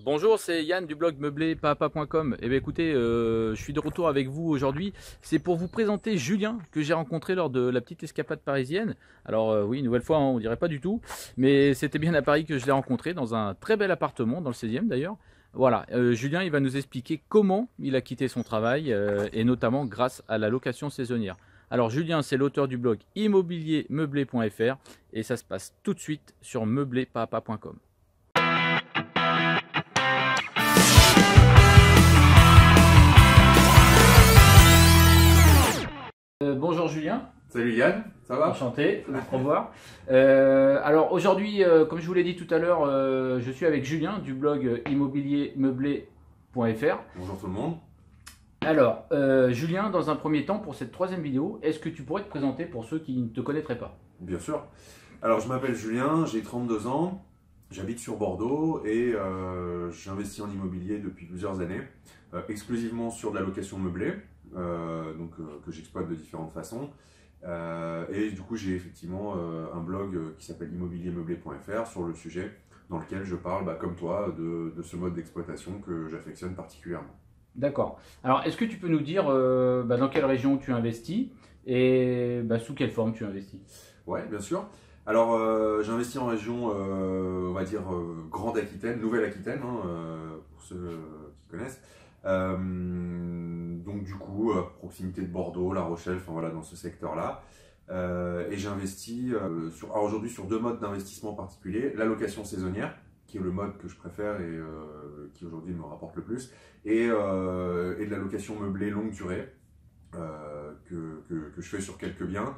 Bonjour, c'est Yann du blog meublépapa.com. Eh bien écoutez, je suis de retour avec vous aujourd'hui. C'est pour vous présenter Julien que j'ai rencontré lors de la petite escapade parisienne. Alors oui, une nouvelle fois, hein, on dirait pas du tout, mais c'était bien à Paris que je l'ai rencontré dans un très bel appartement, dans le 16e d'ailleurs. Voilà, Julien il va nous expliquer comment il a quitté son travail et notamment grâce à la location saisonnière. Alors Julien, c'est l'auteur du blog immobiliermeublé.fr et ça se passe tout de suite sur meublépapa.com. Bonjour Julien. Salut Yann, ça va? Enchanté de te revoir. Alors aujourd'hui, comme je vous l'ai dit tout à l'heure, je suis avec Julien du blog immobiliermeublé.fr. Bonjour tout le monde. Alors, Julien, dans un premier temps, pour cette troisième vidéo, est-ce que tu pourrais te présenter pour ceux qui ne te connaîtraient pas? Bien sûr. Alors je m'appelle Julien, j'ai 32 ans, j'habite sur Bordeaux et j'investis en immobilier depuis plusieurs années, exclusivement sur de la location meublée, que j'exploite de différentes façons. Et du coup j'ai effectivement un blog qui s'appelle immobiliermeublé.fr sur le sujet, dans lequel je parle, comme toi, de ce mode d'exploitation que j'affectionne particulièrement. D'accord. Alors, est-ce que tu peux nous dire dans quelle région tu investis et sous quelle forme tu investis? Ouais, bien sûr. Alors, j'ai investi en région, on va dire, Grande Aquitaine, Nouvelle Aquitaine, hein, pour ceux qui connaissent. Donc, du coup, à proximité de Bordeaux, La Rochelle, enfin voilà, dans ce secteur-là. Et j'ai investi alors aujourd'hui sur deux modes d'investissement particuliers. La location saisonnière, qui est le mode que je préfère et qui aujourd'hui me rapporte le plus, et de la location meublée longue durée, que je fais sur quelques biens.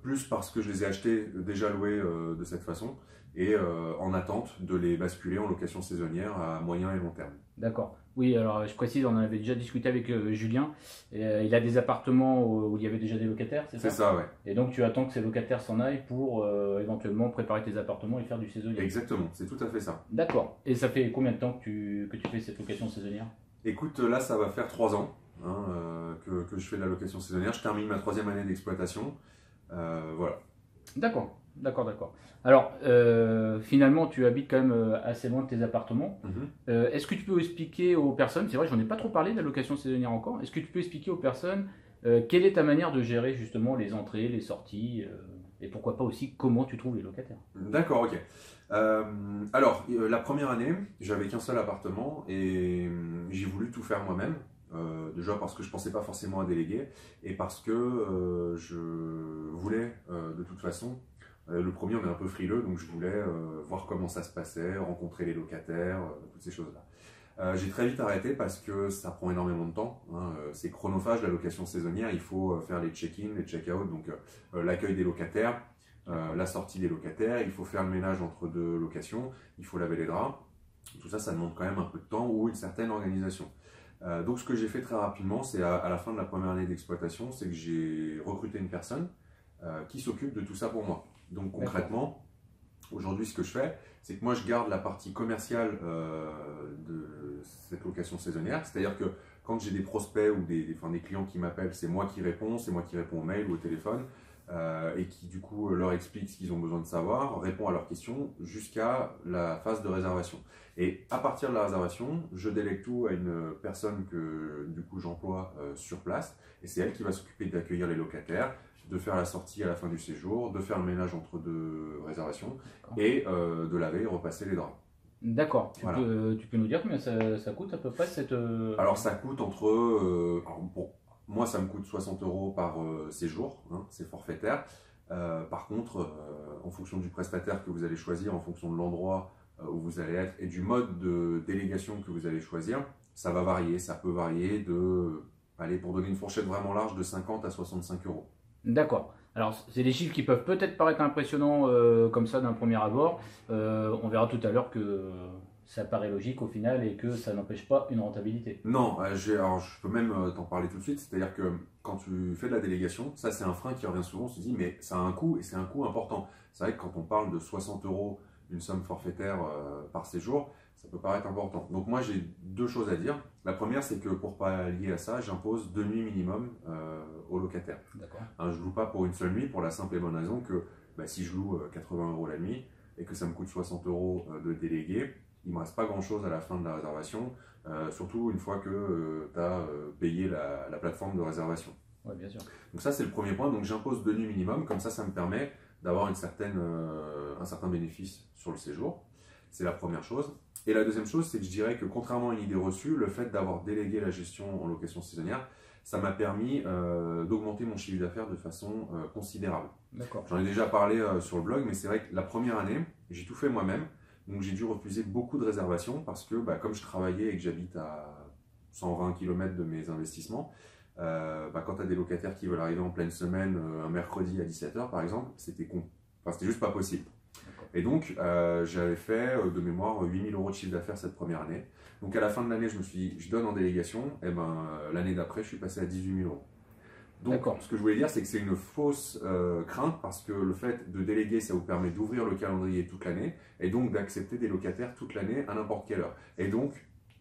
Plus parce que je les ai achetés déjà loués de cette façon et en attente de les basculer en location saisonnière à moyen et long terme. D'accord. Oui, alors je précise, on en avait déjà discuté avec Julien. Il a des appartements où il y avait déjà des locataires, c'est C'est ça? ça, ouais. Et donc tu attends que ces locataires s'en aillent pour éventuellement préparer tes appartements et faire du saisonnier. Exactement, c'est tout à fait ça. D'accord. Et ça fait combien de temps que tu fais cette location saisonnière? Écoute, là ça va faire 3 ans hein, que je fais de la location saisonnière. Je termine ma troisième année d'exploitation. Voilà. D'accord, d'accord, d'accord. Alors, finalement, tu habites quand même assez loin de tes appartements. Mhm. Est-ce que tu peux expliquer aux personnes, c'est vrai, j'en ai pas trop parlé de la location saisonnière encore, est-ce que tu peux expliquer aux personnes quelle est ta manière de gérer justement les entrées, les sorties, et pourquoi pas aussi comment tu trouves les locataires? D'accord, ok. La première année, j'avais qu'un seul appartement et j'ai voulu tout faire moi-même. Déjà parce que je pensais pas forcément à déléguer et parce que je voulais de toute façon, le premier on est un peu frileux donc je voulais voir comment ça se passait, rencontrer les locataires, toutes ces choses-là. J'ai très vite arrêté parce que ça prend énormément de temps, hein. C'est chronophage la location saisonnière, il faut faire les check-in, les check-out, donc l'accueil des locataires, la sortie des locataires, il faut faire le ménage entre deux locations, il faut laver les draps. Tout ça, ça demande quand même un peu de temps ou une certaine organisation. Donc ce que j'ai fait très rapidement, c'est à la fin de la première année d'exploitation, c'est que j'ai recruté une personne qui s'occupe de tout ça pour moi. Donc concrètement, aujourd'hui ce que je fais, c'est que moi je garde la partie commerciale de cette location saisonnière, c'est-à-dire que quand j'ai des prospects ou des clients qui m'appellent, c'est moi qui réponds aux mails ou au téléphone et qui du coup leur explique ce qu'ils ont besoin de savoir, répond à leurs questions jusqu'à la phase de réservation. Et à partir de la réservation, je délègue tout à une personne que du coup j'emploie sur place et c'est elle qui va s'occuper d'accueillir les locataires, de faire la sortie à la fin du séjour, de faire le ménage entre deux réservations et de laver et repasser les draps. D'accord. Voilà. Tu peux nous dire combien ça coûte à peu près cette... Alors ça coûte entre... pour moi ça me coûte 60 € par séjour, hein, c'est forfaitaire. Par contre, en fonction du prestataire que vous allez choisir, en fonction de l'endroit où vous allez être et du mode de délégation que vous allez choisir, ça va varier. Ça peut varier de, allez, pour donner une fourchette vraiment large, de 50 à 65 €. D'accord. Alors, c'est des chiffres qui peuvent peut-être paraître impressionnants comme ça d'un premier abord. On verra tout à l'heure que ça paraît logique au final et que ça n'empêche pas une rentabilité. Non, alors je peux même t'en parler tout de suite. C'est-à-dire que quand tu fais de la délégation, ça c'est un frein qui revient souvent. On se dit, mais ça a un coût et c'est un coût important. C'est vrai que quand on parle de 60 €, une somme forfaitaire par séjour, ça peut paraître important. Donc moi j'ai deux choses à dire. La première, c'est que pour pallier à ça, j'impose 2 nuits minimum aux locataires. D'accord. Hein, je ne loue pas pour une seule nuit pour la simple et bonne raison que si je loue 80 € la nuit et que ça me coûte 60 € de délégué, il me reste pas grand chose à la fin de la réservation, surtout une fois que tu as payé la plateforme de réservation. Ouais, bien sûr. Donc ça c'est le premier point, donc j'impose 2 nuits minimum, comme ça me permet d'avoir un certain bénéfice sur le séjour. C'est la première chose. Et la deuxième chose, c'est que je dirais que contrairement à une idée reçue, le fait d'avoir délégué la gestion en location saisonnière, ça m'a permis d'augmenter mon chiffre d'affaires de façon considérable. J'en ai déjà parlé sur le blog, mais c'est vrai que la première année, j'ai tout fait moi-même. Donc j'ai dû refuser beaucoup de réservations parce que comme je travaillais et que j'habite à 120 km de mes investissements, quand tu as des locataires qui veulent arriver en pleine semaine, un mercredi à 17 h par exemple, c'était juste pas possible. Et donc j'avais fait de mémoire 8 000 € de chiffre d'affaires cette première année. Donc à la fin de l'année, je donne en délégation, et l'année d'après, je suis passé à 18 000 €. Donc ce que je voulais dire, c'est que c'est une fausse crainte parce que le fait de déléguer, ça vous permet d'ouvrir le calendrier toute l'année et donc d'accepter des locataires toute l'année à n'importe quelle heure. Et donc,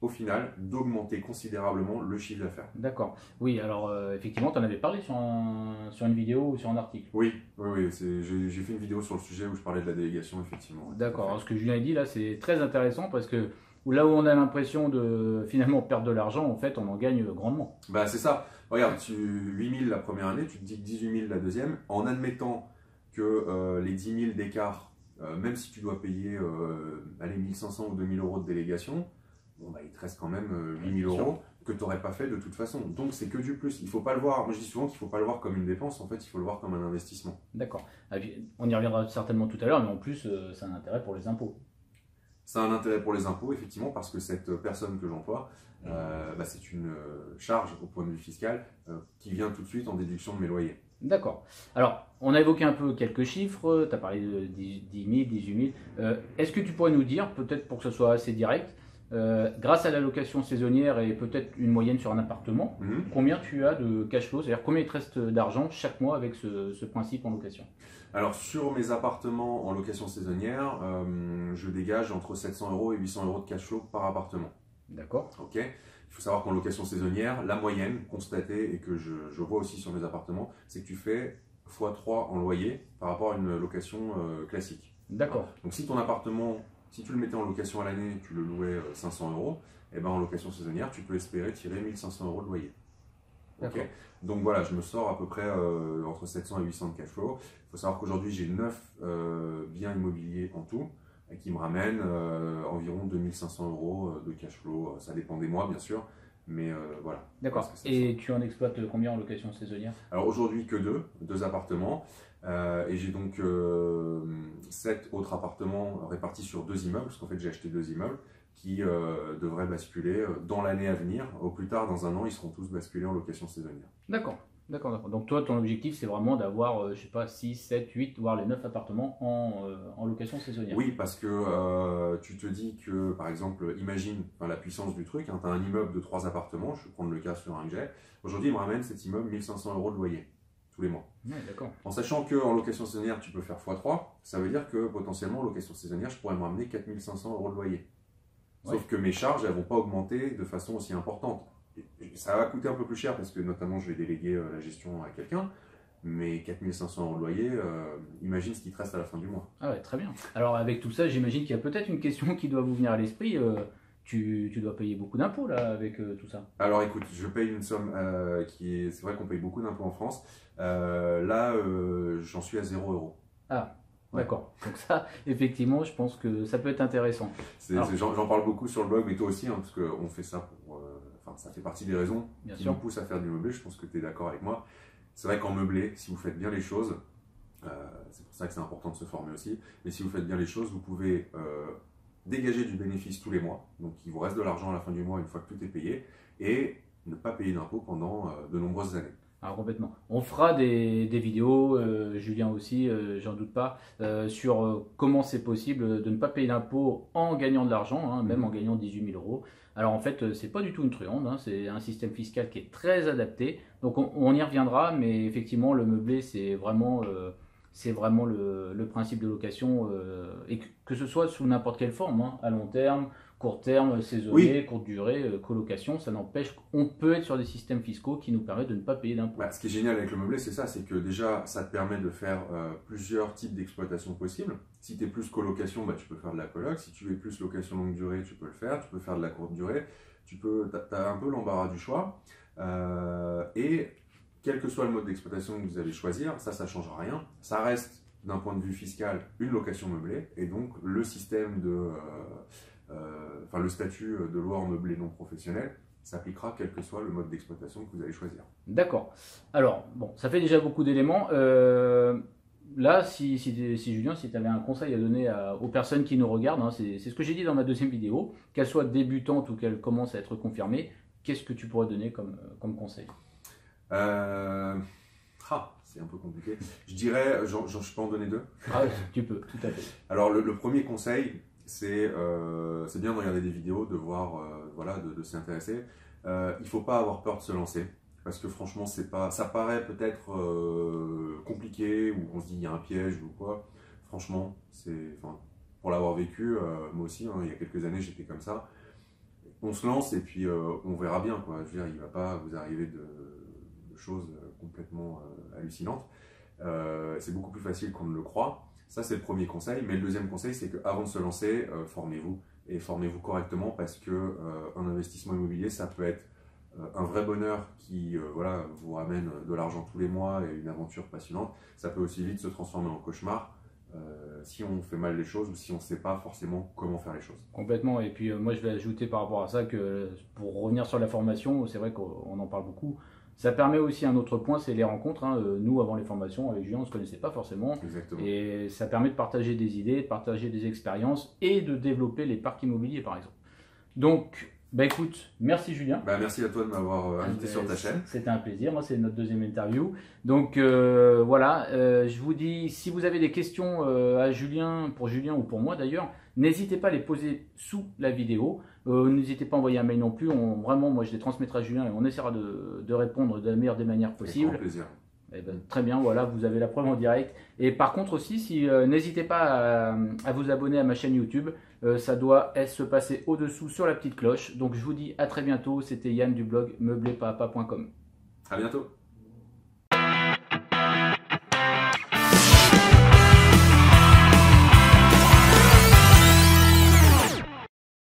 au final, d'augmenter considérablement le chiffre d'affaires. D'accord. Oui, alors effectivement, tu en avais parlé sur une vidéo ou sur un article. Oui, j'ai fait une vidéo sur le sujet où je parlais de la délégation, effectivement. D'accord. Alors ce que Julien a dit là, c'est très intéressant parce que là où on a l'impression de finalement perdre de l'argent, en fait, on en gagne grandement. C'est ça. Regarde, 8 000 la première année, tu te dis 18 000 la deuxième, en admettant que les 10 000 d'écart, même si tu dois payer 1 500 ou 2 000 € de délégation, il te reste quand même 8 000 € que tu n'aurais pas fait de toute façon. Donc c'est que du plus. Il ne faut pas le voir. Moi je dis souvent qu'il ne faut pas le voir comme une dépense, en fait il faut le voir comme un investissement. D'accord. On y reviendra certainement tout à l'heure, mais en plus ça a un intérêt pour les impôts. Ça a un intérêt pour les impôts, effectivement, parce que cette personne que j'emploie, c'est une charge au point de vue fiscal qui vient tout de suite en déduction de mes loyers. D'accord. Alors, on a évoqué un peu quelques chiffres, tu as parlé de 10 000, 18 000. Est-ce que tu pourrais nous dire, peut-être pour que ce soit assez direct, grâce à la location saisonnière et peut-être une moyenne sur un appartement, combien tu as de cash flow, c'est-à-dire combien il te reste d'argent chaque mois avec ce principe en location? Alors sur mes appartements en location saisonnière, je dégage entre 700 € et 800 € de cash flow par appartement. D'accord. Ok. Il faut savoir qu'en location saisonnière, la moyenne constatée et que je vois aussi sur mes appartements, c'est que tu fais x3 en loyer par rapport à une location classique. D'accord. Donc si ton appartement, si tu le mettais en location à l'année, tu le louais 500 €, et en location saisonnière, tu peux espérer tirer 1 500 € de loyer. Okay. Donc voilà, je me sors à peu près entre 700 et 800 de cash flow. Il faut savoir qu'aujourd'hui, j'ai 9 biens immobiliers en tout, qui me ramènent environ 2 500 € de cash flow. Ça dépend des mois, bien sûr, mais voilà. D'accord. Et tu en exploites combien en location saisonnière? Alors aujourd'hui, que deux appartements. Et j'ai donc 7 autres appartements répartis sur 2 immeubles, parce qu'en fait, j'ai acheté 2 immeubles qui devraient basculer dans l'année à venir. Au plus tard, dans un an, ils seront tous basculés en location saisonnière. D'accord. D'accord. Donc toi, ton objectif, c'est vraiment d'avoir, je sais pas, 6, 7, 8, voire les 9 appartements en location saisonnière. Oui, parce que tu te dis que, par exemple, imagine la puissance du truc, hein, tu as un immeuble de 3 appartements, je vais prendre le cas sur un que j'ai. Aujourd'hui, il me ramène cet immeuble 1 500 € de loyer, tous les mois. Ouais, d'accord. En sachant qu'en location saisonnière, tu peux faire x3, ça veut dire que potentiellement, en location saisonnière, je pourrais me ramener 4 500 € de loyer. Sauf que mes charges, elles ne vont pas augmenter de façon aussi importante. Ça va coûter un peu plus cher parce que notamment je vais déléguer la gestion à quelqu'un, mais 4 500 € de loyer, imagine ce qui te reste à la fin du mois. Ah ouais, très bien. Alors avec tout ça, j'imagine qu'il y a peut-être une question qui doit vous venir à l'esprit. Tu dois payer beaucoup d'impôts là avec tout ça. Alors écoute, je paye une somme c'est vrai qu'on paye beaucoup d'impôts en France. J'en suis à 0 €. Ah. D'accord. Donc ça, effectivement, je pense que ça peut être intéressant. J'en parle beaucoup sur le blog, mais toi aussi, hein, parce qu'on fait ça pour... ça fait partie des raisons qui nous poussent à faire du meublé. Je pense que tu es d'accord avec moi. C'est vrai qu'en meublé, si vous faites bien les choses, c'est pour ça que c'est important de se former aussi, mais si vous faites bien les choses, vous pouvez dégager du bénéfice tous les mois. Donc il vous reste de l'argent à la fin du mois une fois que tout est payé, et ne pas payer d'impôts pendant de nombreuses années. Alors complètement. On fera des vidéos, Julien aussi, j'en doute pas, sur comment c'est possible de ne pas payer d'impôts en gagnant de l'argent, hein, même en gagnant 18 000 €. Alors en fait, c'est pas du tout une truande, hein, c'est un système fiscal qui est très adapté. Donc on y reviendra, mais effectivement, le meublé, c'est vraiment le principe de location, et que ce soit sous n'importe quelle forme, hein, à long terme, Court terme, saisonnier, courte durée, colocation, ça n'empêche qu'on peut être sur des systèmes fiscaux qui nous permettent de ne pas payer d'impôts. Bah, ce qui est génial avec le meublé, c'est ça, c'est que déjà, ça te permet de faire plusieurs types d'exploitation possibles. Si tu es plus colocation, bah, tu peux faire de la coloc. Si tu es plus location longue durée, tu peux le faire. Tu peux faire de la courte durée. Tu as un peu l'embarras du choix. Et quel que soit le mode d'exploitation que vous allez choisir, ça ne changera rien. Ça reste, d'un point de vue fiscal, une location meublée. Et donc, le système le statut de loueur meublé non professionnel s'appliquera quel que soit le mode d'exploitation que vous allez choisir. D'accord. Alors, bon, ça fait déjà beaucoup d'éléments. Là, si Julien, si tu avais un conseil à donner aux personnes qui nous regardent, hein, c'est ce que j'ai dit dans ma deuxième vidéo, qu'elles soient débutantes ou qu'elles commencent à être confirmées, qu'est-ce que tu pourrais donner comme conseil? C'est un peu compliqué. Je dirais, je peux en donner deux. Ah, tu peux, tout à fait. Alors, le premier conseil, c'est bien de regarder des vidéos, de voir, de s'y intéresser. Il ne faut pas avoir peur de se lancer, parce que franchement, ça paraît peut-être compliqué, ou on se dit il y a un piège ou quoi. Franchement, pour l'avoir vécu, moi aussi, hein, il y a quelques années, j'étais comme ça. On se lance et puis on verra bien, quoi. Je veux dire, il ne va pas vous arriver de choses complètement hallucinantes. C'est beaucoup plus facile qu'on ne le croit. Ça, c'est le premier conseil. Mais le deuxième conseil, c'est qu'avant de se lancer, formez-vous. Et formez-vous correctement parce qu'un investissement immobilier, ça peut être un vrai bonheur qui vous ramène de l'argent tous les mois et une aventure passionnante. Ça peut aussi vite se transformer en cauchemar si on fait mal les choses ou si on ne sait pas forcément comment faire les choses. Complètement. Et puis moi, je vais ajouter par rapport à ça que pour revenir sur la formation, c'est vrai qu'on en parle beaucoup. Ça permet aussi un autre point, c'est les rencontres. Hein. Nous, avant les formations, avec Julien, on ne se connaissait pas forcément. Exactement. Et ça permet de partager des idées, de partager des expériences et de développer les parcs immobiliers, par exemple. Donc, écoute, merci Julien. Merci à toi de m'avoir invité sur ta chaîne. C'était un plaisir. Moi, c'est notre deuxième interview. Donc, je vous dis, si vous avez des questions à Julien, pour Julien ou pour moi d'ailleurs, n'hésitez pas à les poser sous la vidéo. N'hésitez pas à envoyer un mail non plus. Vraiment, moi, je les transmettrai à Julien et on essaiera de répondre de la meilleure des manières possibles. Avec grand plaisir. Très bien, voilà, vous avez la preuve en direct. Et par contre aussi, n'hésitez pas à vous abonner à ma chaîne YouTube. Ça doit se passer au-dessous sur la petite cloche. Donc je vous dis à très bientôt. C'était Yann du blog meublépapa.com. À bientôt.